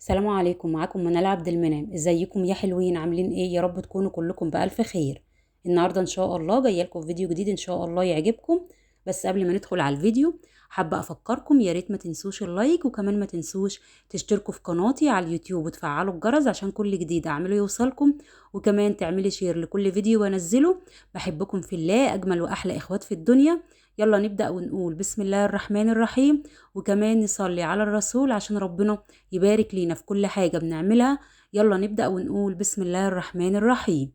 السلام عليكم، معاكم منال عبد المنعم. ازيكم يا حلوين؟ عاملين ايه؟ يا رب تكونوا كلكم بألف خير. النهارده ان شاء الله جايه لكم فيديو جديد ان شاء الله يعجبكم. بس قبل ما ندخل على الفيديو حابه افكركم يا ريت ما تنسوش اللايك، وكمان ما تنسوش تشتركوا في قناتي على اليوتيوب وتفعلوا الجرس عشان كل جديد اعمله يوصلكم، وكمان تعملي شير لكل فيديو وانزله. بحبكم في الله، اجمل واحلى اخوات في الدنيا. يلا نبدأ ونقول بسم الله الرحمن الرحيم، وكمان نصلي على الرسول عشان ربنا يبارك لينا في كل حاجة بنعملها. يلا نبدأ ونقول بسم الله الرحمن الرحيم.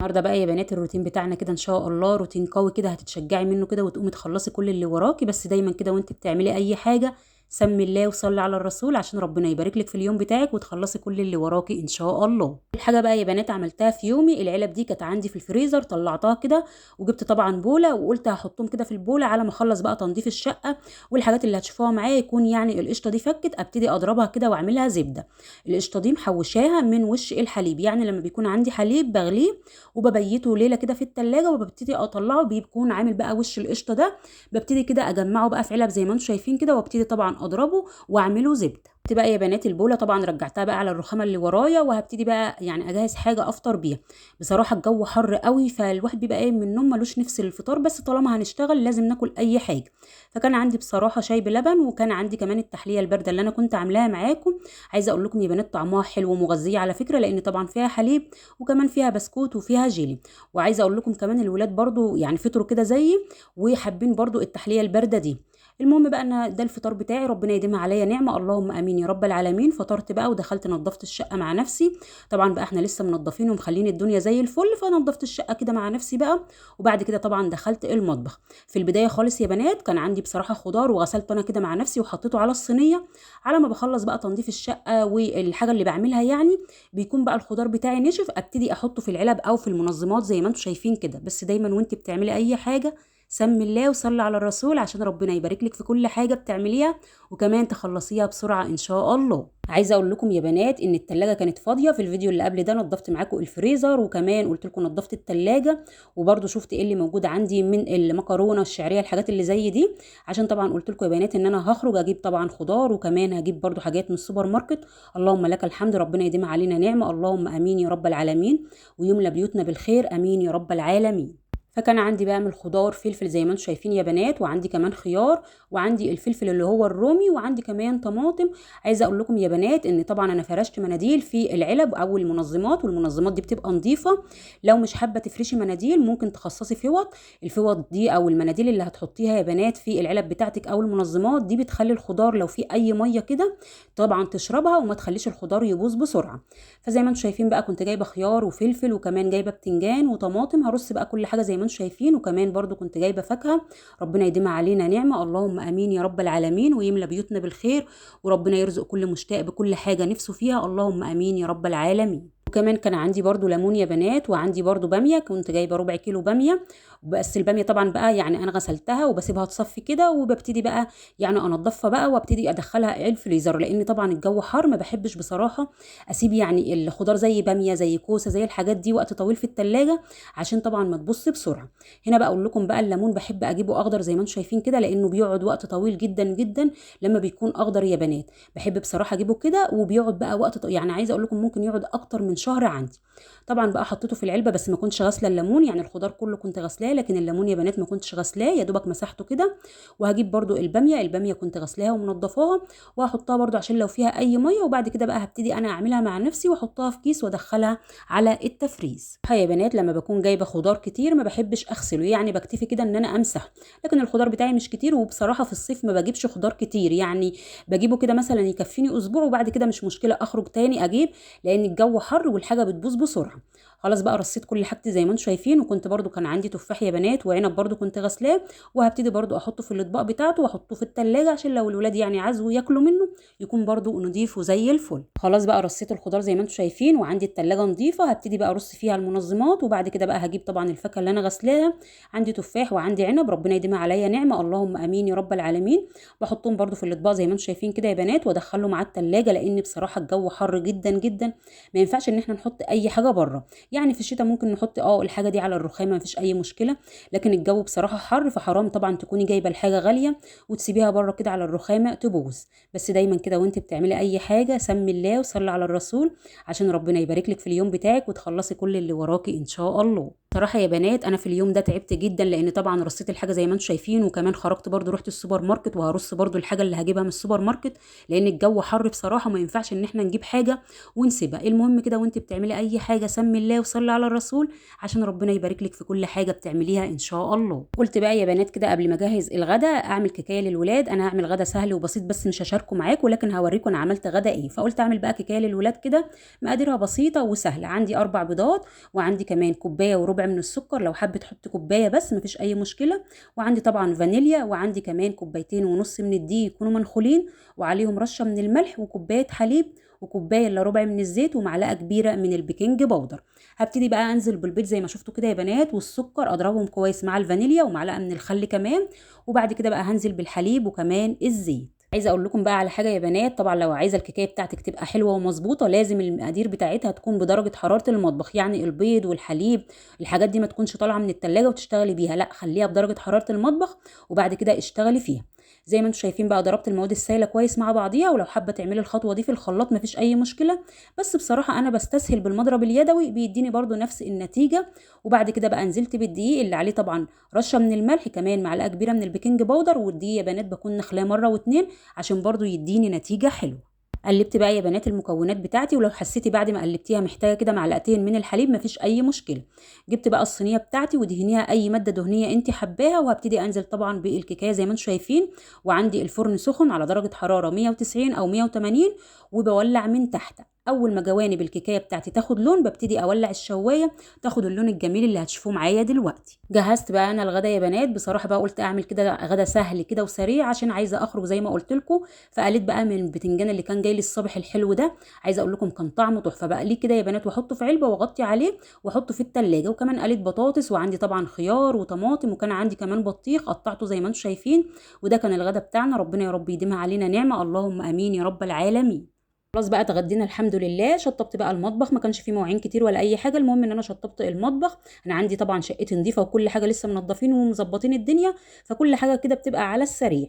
النهارده بقى يا بنات الروتين بتاعنا كده ان شاء الله روتين قوي كده، هتتشجعي منه كده وتقومي تخلصي كل اللي وراكي. بس دايما كده وانت بتعملي اي حاجة سمي الله وصلي على الرسول عشان ربنا يبارك لك في اليوم بتاعك وتخلصي كل اللي وراكي ان شاء الله. الحاجه بقى يا بنات عملتها في يومي، العلب دي كانت عندي في الفريزر، طلعتها كده وجبت طبعا بوله وقلت هحطهم كده في البوله على ما اخلص بقى تنظيف الشقه. والحاجات اللي هتشوفوها معايا يكون يعني القشطه دي فكت، ابتدي اضربها كده واعملها زبده. القشطه دي محوشاها من وش الحليب، يعني لما بيكون عندي حليب بغليه وببيته ليله كده في التلاجة وببتدي اطلعه بيكون عامل بقى وش القشطه ده. ببتدي كده اجمعه بقى في علب زي ما انتم شايفين كده، وابتدي طبعا اضربه واعمله زبده. بقى يا بنات البوله طبعا رجعتها بقى على الرخامه اللي ورايا، وهبتدي بقى يعني اجهز حاجه افطر بيها. بصراحه الجو حر قوي، فالواحد بيبقى قايم من النوم ملوش نفس الفطار، بس طالما هنشتغل لازم ناكل اي حاجه. فكان عندي بصراحه شاي بلبن، وكان عندي كمان التحليه البارده اللي انا كنت عاملاها معاكم. عايزه اقول لكم يا بنات طعمها حلو ومغذيه على فكره، لان طبعا فيها حليب وكمان فيها بسكوت وفيها جيلي. وعايزه اقول لكم كمان الولاد برضو يعني فطروا كده زيي وحابين برضو التحليه البارده دي. المهم بقى ان ده الفطار بتاعي، ربنا يديمها عليا نعمه، اللهم امين يا رب العالمين. فطرت بقى ودخلت نظفت الشقه مع نفسي. طبعا بقى احنا لسه منظفين ومخلين الدنيا زي الفل، فنظفت الشقه كده مع نفسي بقى. وبعد كده طبعا دخلت المطبخ. في البدايه خالص يا بنات كان عندي بصراحه خضار وغسلته انا كده مع نفسي وحطيته على الصينيه. على ما بخلص بقى تنظيف الشقه والحاجه اللي بعملها يعني بيكون بقى الخضار بتاعي نشف، ابتدي احطه في العلب او في المنظمات زي ما انتم شايفين كده. بس دايما وانت بتعملي اي حاجه سمي الله وصلي على الرسول عشان ربنا يبارك لك في كل حاجه بتعمليها، وكمان تخلصيها بسرعه ان شاء الله. عايزه اقول لكم يا بنات ان التلاجة كانت فاضيه. في الفيديو اللي قبل ده نضفت معاكم الفريزر، وكمان قلت لكم نضفت التلاجة، وبرده شفت ايه اللي موجود عندي من المكرونه الشعريه الحاجات اللي زي دي. عشان طبعا قلت لكم يا بنات ان انا هخرج اجيب طبعا خضار، وكمان هجيب برده حاجات من السوبر ماركت. اللهم لك الحمد، ربنا يديم علينا نعمه، اللهم امين يا رب العالمين، ويملى بيوتنا بالخير امين يا رب العالمين. فكان عندي بقى من الخضار فلفل زي ما انتم شايفين يا بنات، وعندي كمان خيار، وعندي الفلفل اللي هو الرومي، وعندي كمان طماطم. عايزه اقول لكم يا بنات ان طبعا انا فرشت مناديل في العلب او المنظمات، والمنظمات دي بتبقى نظيفه. لو مش حابه تفرشي مناديل ممكن تخصصي فوط. الفوط دي او المناديل اللي هتحطيها يا بنات في العلب بتاعتك او المنظمات دي بتخلي الخضار لو في اي ميه كده طبعا تشربها وما تخليش الخضار يبوظ بسرعه. فزي ما انتم شايفين بقى كنت جايبه خيار وفلفل، وكمان جايبه بتنجان وطماطم. هرص بقى كل حاجه زي ما انتم شايفين، وكمان برضو كنت جايبه فاكهه. ربنا يديمها علينا نعمه، اللهم امين يا رب العالمين، ويملى بيوتنا بالخير، وربنا يرزق كل مشتاق بكل حاجه نفسه فيها، اللهم امين يا رب العالمين. وكمان كان عندي برضو ليمون يا بنات، وعندي برضو باميه، كنت جايبه ربع كيلو باميه. بس الباميه طبعا بقى يعني انا غسلتها وبسيبها تصفي كده، وببتدي بقى يعني انضفها بقى وابتدي ادخلها الفريزر، لان طبعا الجو حر ما بحبش بصراحه اسيب يعني الخضار زي باميه زي كوسه زي الحاجات دي وقت طويل في التلاجة، عشان طبعا ما تبص بسرعه. هنا بقى اقول لكم بقى الليمون بحب اجيبه اخضر زي ما انتم شايفين كده، لانه بيقعد وقت طويل جدا جدا لما بيكون اخضر يا بنات. بحب بصراحه اجيبه كده وبيقعد بقى يعني عايزه اقول لكم ممكن يقعد اكتر من شهر عندي. طبعا بقى حطيته في العلبه، بس ما كنتش غاسله الليمون، يعني الخضار كله كنت غاسلاه لكن الليمون يا بنات ما كنتش غاسلاه، يا دوبك مسحته كده. وهجيب برده الباميه كنت غاسلاها ومنضفاها، وهحطها برده عشان لو فيها اي ميه. وبعد كده بقى هبتدي انا اعملها مع نفسي واحطها في كيس وادخلها على التفريز. يا بنات لما بكون جايبه خضار كتير ما بحبش اغسله، يعني بكتفي كده ان انا امسح. لكن الخضار بتاعي مش كتير، وبصراحه في الصيف ما بجيبش خضار كتير، يعني بجيبه كده مثلا يكفيني اسبوع، وبعد كده مش مشكله اخرج تاني اجيب، لان الجو حر والحاجه بتبوظ بسرعه. خلاص بقى رصيت كل حاجتي زي ما انتم شايفين، وكنت برده كان عندي تفاح يا بنات وعنب برده كنت غسلاه، وهبتدي برده احطه في الاطباق بتاعته واحطه في التلاجة عشان لو الولاد يعني عايزوا ياكلوا منه يكون برده نضيف وزي الفل. خلاص بقى رصيت الخضار زي ما انتم شايفين، وعندي التلاجة نضيفه، هبتدي بقى ارص فيها المنظمات. وبعد كده بقى هجيب طبعا الفاكهه اللي انا غسلاها، عندي تفاح وعندي عنب، ربنا يديمها عليا نعمه، اللهم امين يا رب العالمين. بحطهم برده في الاطباق زي ما انتم شايفين كده يا بنات، وادخلهم مع التلاجة، لان بصراحه الجو حر جدا جدا، ما ينفعش ان احنا نحط اي حاجه بره. يعني في الشتاء ممكن نحط الحاجه دي على الرخامه مفيش اي مشكله، لكن الجو بصراحه حر فحرام طبعا تكوني جايبه الحاجه غاليه وتسيبيها بره كده على الرخامه تبوظ. بس دايما كده وانت بتعملي اي حاجه سمي الله وصلي على الرسول عشان ربنا يبارك لك في اليوم بتاعك وتخلصي كل اللي وراكي ان شاء الله. صراحه يا بنات انا في اليوم ده تعبت جدا، لان طبعا رصيت الحاجه زي ما انتم شايفين، وكمان خرجت برضو رحت السوبر ماركت وهرص برضو الحاجه اللي هجيبها من السوبر ماركت، لان الجو حر بصراحه ما ينفعش ان احنا نجيب حاجه ونسيبها. المهم كده وانت بتعملي اي حاجه سمي الله وصلي على الرسول عشان ربنا يبارك لك في كل حاجه بتعمليها ان شاء الله. قلت بقى يا بنات كده قبل ما اجهز الغدا اعمل كيكايه للولاد. انا هعمل غدا سهل وبسيط بس مش هشاركه معاكم، ولكن هوريكم انا عملت غدا ايه. فقلت اعمل بقى كيكايه للولاد كده مقاديرها بسيطه وسهله. عندي 4 بيضات، وعندي كمان كوبايه وربع من السكر، لو حابه تحط كوبايه بس مفيش اي مشكله، وعندي طبعا فانيليا، وعندي كمان كوبايتين ونص من الدقيق يكونوا منخولين وعليهم رشه من الملح، وكوبايه حليب، وكوبايه الا ربع من الزيت، ومعلقه كبيره من البيكنج باودر. هبتدي بقى انزل بالبيض زي ما شفتوا كده يا بنات والسكر، اضربهم كويس مع الفانيليا ومعلقه من الخل كمان، وبعد كده بقى هنزل بالحليب وكمان الزيت. عايزه اقول لكم بقى على حاجه يا بنات، طبعا لو عايزه الكيكه بتاعتك تبقى حلوه ومظبوطه لازم المقادير بتاعتها تكون بدرجه حراره المطبخ، يعني البيض والحليب الحاجات دي ما تكونش طالعه من التلاجة وتشتغلي بيها، لا خليها بدرجه حراره المطبخ وبعد كده اشتغلي فيها. زي ما انتم شايفين بقى ضربت المواد السائله كويس مع بعضيها، ولو حابه تعملي الخطوه دي في الخلاط مفيش اي مشكله، بس بصراحه انا بستسهل بالمضرب اليدوي بيديني برضو نفس النتيجه. وبعد كده بقى نزلت بالدقيق اللي عليه طبعا رشه من الملح، كمان معلقه كبيره من البيكنج باودر، والدقيق يا بنات بكون نخلاه مره واتنين عشان برضو يديني نتيجه حلوه. قلبت بقى يا بنات المكونات بتاعتي، ولو حسيتي بعد ما قلبتيها محتاجه كده معلقتين من الحليب مفيش اي مشكله. جبت بقى الصينيه بتاعتي ودهنيها اي ماده دهنيه انت حباها، وهبتدي انزل طبعا بالكيكايه زي ما انتم شايفين، وعندي الفرن سخن على درجه حراره 190 او 180، وبولع من تحت. اول ما جوانب الكيكايه بتاعتي تاخد لون ببتدي اولع الشوايه تاخد اللون الجميل اللي هتشوفوه معايا دلوقتي. جهزت بقى انا الغدا يا بنات، بصراحه بقى قلت اعمل كده غدا سهل كده وسريع عشان عايزه اخرج زي ما قلت لكم. فقليت بقى من البتنجان اللي كان جاي لي الصبح الحلو ده، عايزه اقول لكم كان طعمه تحفه. بقليه كده يا بنات واحطه في علبه واغطي عليه واحطه في التلاجة. وكمان قليت بطاطس، وعندي طبعا خيار وطماطم، وكان عندي كمان بطيخ قطعته زي ما انتم شايفين. وده كان الغدا بتاعنا، ربنا يا رب يديمها علينا نعمه، اللهم امين يا رب العالمين. خلاص بقى اتغدينا الحمد لله. شطبت بقى المطبخ، ما كانش فيه مواعين كتير ولا اي حاجه، المهم ان انا شطبت المطبخ. انا عندي طبعا شقتي نظيفه وكل حاجه لسه منظفين ومظبطين الدنيا، فكل حاجه كده بتبقى على السريع.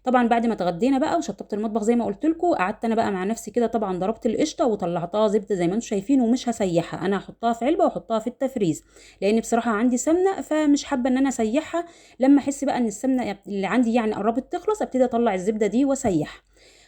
طبعا بعد ما اتغدينا بقى وشطبت المطبخ زي ما قلت لكم، قعدت انا بقى مع نفسي كده. طبعا ضربت القشطه وطلعتها زبده زي ما انتم شايفين، ومش هسيحها، انا هحطها في علبه واحطها في التفريز، لان بصراحه عندي سمنه فمش حابه ان انا اسيحها. لما احس بقى ان السمنه اللي عندي يعني قربت تخلص ابتدي اطلع الزبده دي واسيحها.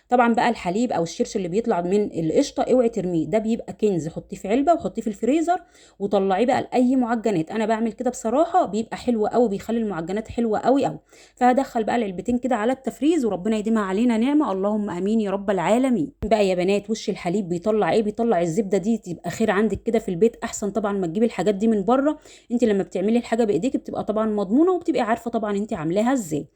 طبعا بقى الحليب او الشرش اللي بيطلع من القشطه اوعي ترميه، ده بيبقى كنز، حطيه في علبه وحطيه في الفريزر وطلعيه بقى لاي معجنات. انا بعمل كده بصراحه بيبقى حلو قوي، بيخلي المعجنات حلوه قوي قوي. فهدخل بقى العلبتين كده على التفريز، وربنا يديمها علينا نعمه، اللهم امين يا رب العالمين. بقى يا بنات وش الحليب بيطلع ايه؟ بيطلع الزبده دي، تبقى خير عندك كده في البيت احسن طبعا ما تجيبي الحاجات دي من بره. انت لما بتعملي الحاجه بايديك بتبقى طبعا مضمونه وبتبقى عارفه طبعا انت عاملاها ازاي.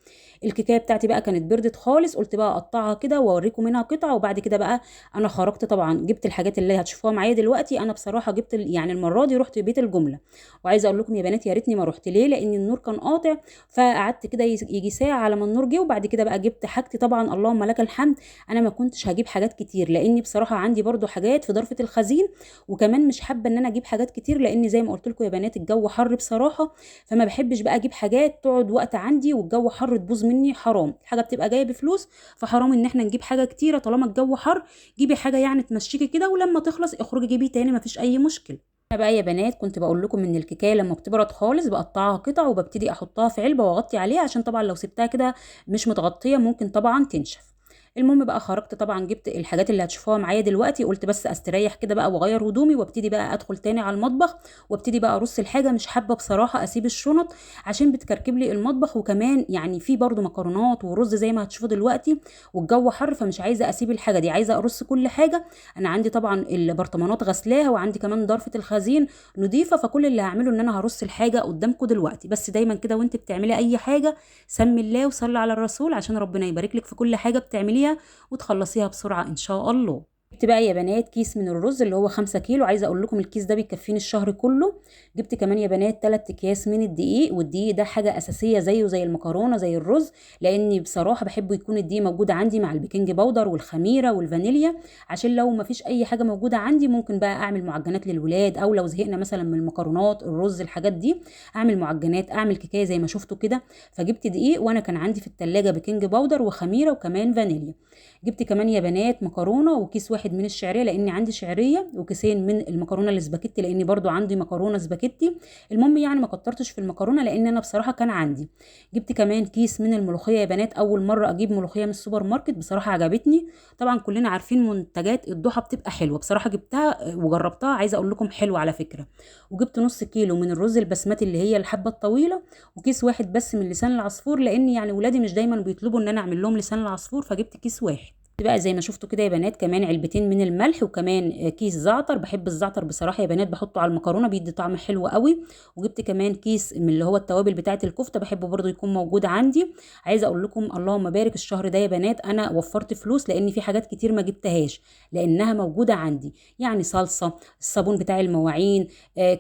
الكيكه بتاعتي بقى كانت بردت خالص، قلت بقى اقطعها كده واوريكم منها قطعه. وبعد كده بقى انا خرجت طبعا جبت الحاجات اللي هتشوفوها معايا دلوقتي. انا بصراحه جبت يعني المره دي رحت بيت الجمله. وعايزه اقول لكم يا بنات يا ريتني ما رحت، ليه؟ لان النور كان قاطع، فقعدت كده يجي ساعه على ما النور جه، وبعد كده بقى جبت حاجتي. طبعا اللهم لك الحمد انا ما كنتش هجيب حاجات كتير، لاني بصراحه عندي برضو حاجات في ظرفه الخزين، وكمان مش حابه ان انا اجيب حاجات كتير، لان زي ما قلت لكم يا بنات الجو حر بصراحه، فما بحبش بقى اجيب حاجات تقعد وقت عندي والجو حر تبوظ مني، حرام. حاجه بتبقى جايه بفلوس فحرام ان احنا نجيب حاجه كتيره طالما الجو حر. جيبي حاجه يعني تمشيكي كده، ولما تخلص اخرجي جيبي تاني مفيش اي مشكله. انا بقى يا بنات كنت بقول لكم ان الكيكه لما بتبرد خالص بقطعها قطع وببتدي احطها في علبه واغطي عليها، عشان طبعا لو سبتها كده مش متغطيه ممكن طبعا تنشف. المهم بقى خرجت طبعا جبت الحاجات اللي هتشوفوها معايا دلوقتي، قلت بس استريح كده بقى واغير هدومي وابتدي بقى ادخل تاني على المطبخ وابتدي بقى ارص الحاجه. مش حابه بصراحه اسيب الشنط عشان بتكركب لي المطبخ، وكمان يعني في برضو مكرونات ورز زي ما هتشوفوا دلوقتي والجو حر، فمش عايزه اسيب الحاجه دي، عايزه ارص كل حاجه. انا عندي طبعا البرطمانات غسلاها، وعندي كمان ظرفه الخزين نضيفه، فكل اللي هعمله ان انا هرص الحاجه قدامكم دلوقتي. بس دايما كده وانت بتعملي اي حاجه سمي الله وصلي على الرسول عشان ربنا يبارك لك في كل حاجه بتعمليها وتخلصيها بسرعه ان شاء الله. جبت بقى يا بنات كيس من الرز اللي هو 5 كيلو، عايزه اقول لكم الكيس ده بيكفيني الشهر كله. جبت كمان يا بنات 3 اكياس من الدقيق، والدقيق ده حاجه اساسيه زيه زي المكرونه زي الرز، لاني بصراحه بحب يكون الدقيق موجود عندي مع البيكنج باودر والخميره والفانيليا، عشان لو ما فيش اي حاجه موجوده عندي ممكن بقى اعمل معجنات للولاد، او لو زهقنا مثلا من المكرونات الرز الحاجات دي اعمل معجنات، اعمل كيكايه زي ما شفتوا كده. فجبت دقيق، وانا كان عندي في التلاجة بيكنج باودر وخميره وكمان فانيليا. جبت كمان يا بنات مكرونه وكيس واحد من الشعريه، لاني عندي شعريه، وكيسين من المكرونه الاسباجيتي لاني برضو عندي مكرونه سباجيتي. المهم يعني ما كترتش في المكرونه لان انا بصراحه كان عندي. جبت كمان كيس من الملوخيه يا بنات، اول مره اجيب ملوخيه من السوبر ماركت، بصراحه عجبتني. طبعا كلنا عارفين منتجات الضحى بتبقى حلوه، بصراحه جبتها وجربتها، عايزه اقول لكم حلوه على فكره. وجبت نص كيلو من الرز البسمتي اللي هي الحبه الطويله، وكيس واحد بس من لسان العصفور، لان يعني ولادي مش دايما بيطلبوا ان انا اعمل لهم لسان العصفور، فجبت كيس واحد بقى زي ما شفتوا كده يا بنات. كمان علبتين من الملح، وكمان كيس زعتر، بحب الزعتر بصراحه يا بنات، بحطه على المكرونه بيدي طعم حلو قوي. وجبت كمان كيس من اللي هو التوابل بتاعه الكفته، بحبه برضو يكون موجود عندي. عايزه اقول لكم اللهم بارك الشهر ده يا بنات انا وفرت فلوس، لان في حاجات كتير ما جبتهاش لانها موجوده عندي، يعني صلصه، الصابون بتاع المواعين،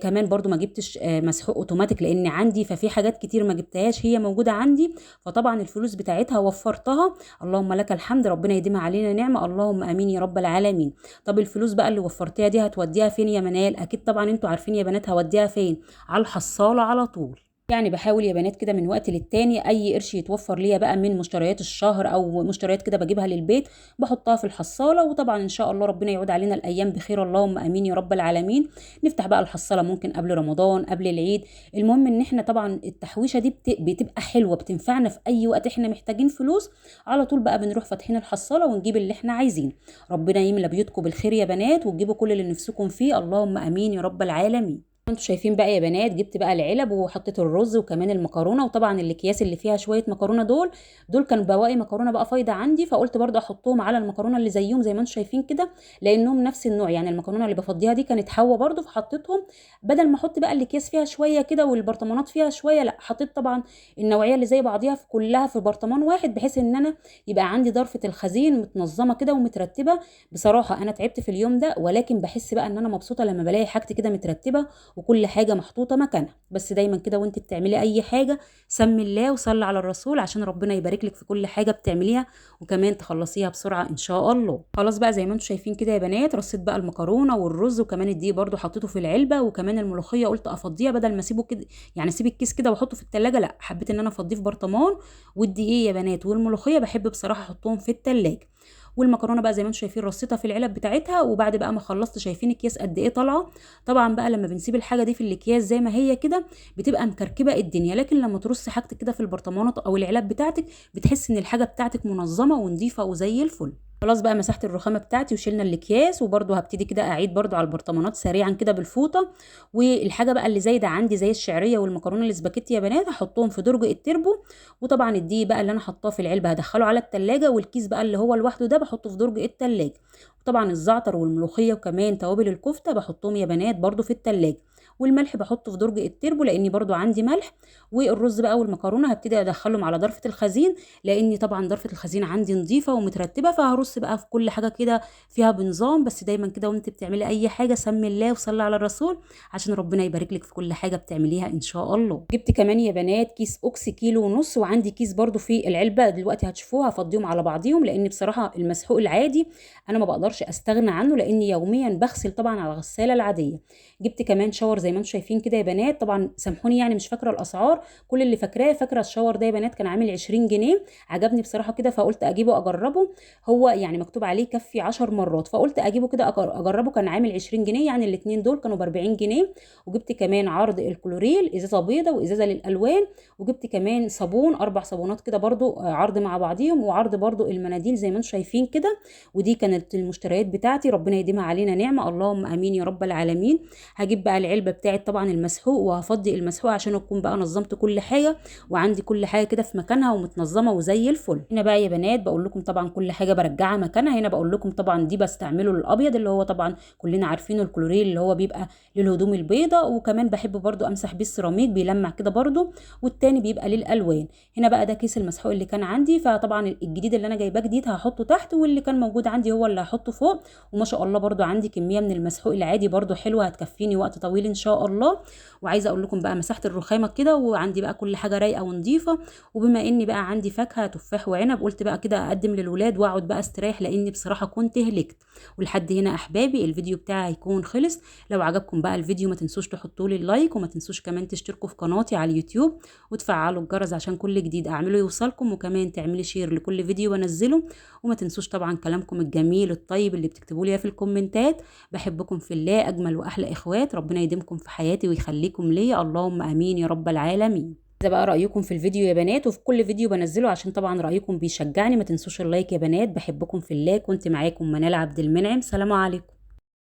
كمان برضو ما جبتش مسحوق اوتوماتيك لان عندي، ففي حاجات كتير ما جبتهاش هي موجوده عندي، فطبعا الفلوس بتاعتها وفرتها. اللهم لك الحمد، ربنا يديمها علينا نعمه، اللهم امين يا رب العالمين. طب الفلوس بقى اللي وفرتيها دي هتوديها فين يا منال؟ اكيد طبعا انتوا عارفين يا بنات هوديها فين، على الحصاله على طول. يعني بحاول يا بنات كده من وقت للتاني اي قرش يتوفر ليا بقى من مشتريات الشهر او مشتريات كده بجيبها للبيت بحطها في الحصاله، وطبعا ان شاء الله ربنا يعود علينا الايام بخير، اللهم امين يا رب العالمين. نفتح بقى الحصاله ممكن قبل رمضان قبل العيد، المهم ان احنا طبعا التحويشه دي بتبقى حلوه، بتنفعنا في اي وقت احنا محتاجين فلوس، على طول بقى بنروح فاتحين الحصاله ونجيب اللي احنا عايزين. ربنا يملى بيوتكم بالخير يا بنات، وتجيبوا كل اللي نفسكم فيه، اللهم امين يا رب العالمين. انتوا شايفين بقى يا بنات، جبت بقى العلب وحطيت الرز وكمان المكرونه، وطبعا الاكياس اللي فيها شويه مكرونه دول كانوا بواقي مكرونه بقى فايضه عندي، فقلت برضه احطهم على المكرونه اللي زيهم زي ما انتوا شايفين كده، لانهم نفس النوع، يعني المكرونه اللي بفضيها دي كانت حوا برضه، فحطيتهم بدل ما احط بقى الاكياس فيها شويه كده والبرطمانات فيها شويه، لا حطيت طبعا النوعيه اللي زي بعضيها في كلها في برطمان واحد، بحيث ان انا يبقى عندي ضرفه الخزين متنظمه كده ومترتبه. بصراحه انا تعبت في اليوم ده، ولكن بحس بقى ان انا مبسوطه لما بلاقي حاجتي كده مترتبه وكل حاجه محطوطه مكانها. بس دايما كده وانت بتعملي اي حاجه سمي الله وصلي على الرسول، عشان ربنا يبارك لك في كل حاجه بتعمليها، وكمان تخلصيها بسرعه ان شاء الله. خلاص بقى زي ما انتم شايفين كده يا بنات، رصيت بقى المكرونه والرز وكمان الدقيق برده حطيته في العلبه، وكمان الملوخيه قلت افضيها بدل ما اسيبه كده، يعني اسيب الكيس كده واحطه في التلاجة، لا حبيت ان انا افضيه في برطمان. والدقيق يا بنات والملوخيه بحب بصراحه احطهم في التلاجة. والمكرونه بقى زي ما انتم شايفين رصيتها في العلب بتاعتها، وبعد بقى ما خلصت شايفين الكيس قد ايه طالعه. طبعا بقى لما بنسيب الحاجه دي في الاكياس زي ما هي كده بتبقى مكركبه الدنيا، لكن لما ترصي حاجتك كده في البرطمانات او العلب بتاعتك بتحس ان الحاجه بتاعتك منظمه ونظيفه وزي الفل. خلاص بقى مسحت الرخامه بتاعتي وشلنا الاكياس، وبرده هبتدي كده اعيد برده على البرطمانات سريعا كده بالفوطه. والحاجه بقى اللي زايده عندي زي الشعريه والمكرونه الاسباجيتي يا بنات هحطهم في درج التربو. وطبعا الدقيق بقى اللي انا حطاه في العلبه هدخله على التلاجة، والكيس بقى اللي هو لوحده ده بحطه في درج التلاجة. وطبعا الزعتر والملوخيه وكمان توابل الكفته بحطهم يا بنات برده في التلاجة. والملح بحطه في درج التربو لاني برضو عندي ملح. والرز بقى والمكرونه هبتدي ادخلهم على ضرفه الخزين، لاني طبعا ضرفه الخزين عندي نظيفه ومترتبه، فهرص بقى في كل حاجه كده فيها بنظام. بس دايما كده وانت بتعملي اي حاجه سمي الله وصلي على الرسول، عشان ربنا يبارك لك في كل حاجه بتعمليها ان شاء الله. جبت كمان يا بنات كيس اوكسي كيلو ونص، وعندي كيس برضو في العلبه دلوقتي هتشوفوها هفضيهم على بعضيهم، لان بصراحه المسحوق العادي انا ما بقدرش استغنى عنه، لاني يوميا بغسل طبعا على الغساله العاديه. جبت كمان شاور زي ما انتم شايفين كده يا بنات، طبعا سامحوني يعني مش فاكره الاسعار، كل اللي فاكره الشاور ده يا بنات كان عامل 20 جنيه، عجبني بصراحه كده فقلت اجيبه اجربه. هو يعني مكتوب عليه كفي 10 مرات، فقلت اجيبه كده اجربه، كان عامل 20 جنيه، يعني الاثنين دول كانوا ب 40 جنيه. وجبت كمان عرض الكلوريل ازازه بيضه وازازه للالوان. وجبت كمان صابون 4 صابونات كده برضو عرض مع بعضيهم، وعرض برضو المناديل زي ما انتم شايفين كده. ودي كانت المشتريات بتاعتي، ربنا يديمها علينا نعمه، اللهم امين يا رب العالمين. هجيب بقى العلبه بتاعت طبعا المسحوق، وهفضي المسحوق عشان اكون بقى نظمت كل حاجه، وعندي كل حاجه كده في مكانها ومتنظمه وزي الفل. هنا بقى يا بنات بقول لكم طبعا كل حاجه برجعها مكانها، هنا بقول لكم طبعا دي بستعمله للابيض اللي هو طبعا كلنا عارفينه الكلوريل اللي هو بيبقى للهدوم البيضاء، وكمان بحب برضو امسح بيه السيراميك بيلمع كده برضو، والتاني بيبقى للالوان. هنا بقى ده كيس المسحوق اللي كان عندي، فطبعا الجديد اللي انا جايباه جديد هحطه تحت، واللي كان موجود عندي هو اللي هحطه فوق. وما شاء الله برضو عندي كميه من المسحوق العادي برضو حلوه هتكفيني وقت طويل ان شاء الله. وعايزه اقول لكم بقى مسحت الرخامه كده، وعندي بقى كل حاجه رايقه ونظيفه. وبما اني بقى عندي فاكهه تفاح وعنب، قلت بقى كده اقدم للولاد واقعد بقى استريح، لاني بصراحه كنت هلكت. ولحد هنا احبابي الفيديو بتاعي هيكون خلص. لو عجبكم بقى الفيديو ما تنسوش تحطوا لي اللايك، وما تنسوش كمان تشتركوا في قناتي على اليوتيوب وتفعلوا الجرس عشان كل جديد اعمله يوصلكم، وكمان تعملي شير لكل فيديو بنزله. وما تنسوش طبعا كلامكم الجميل الطيب اللي بتكتبوا لي في الكومنتات. بحبكم في الله، اجمل واحلى اخوات، ربنا يديمكم في حياتي ويخليكم ليا، اللهم امين يا رب العالمين. ده بقى رأيكم في الفيديو يا بنات، وفي كل فيديو بنزله عشان طبعا رأيكم بيشجعني. ما تنسوش اللايك يا بنات، بحبكم في الله. كنت معاكم منال عبد المنعم، سلام عليكم.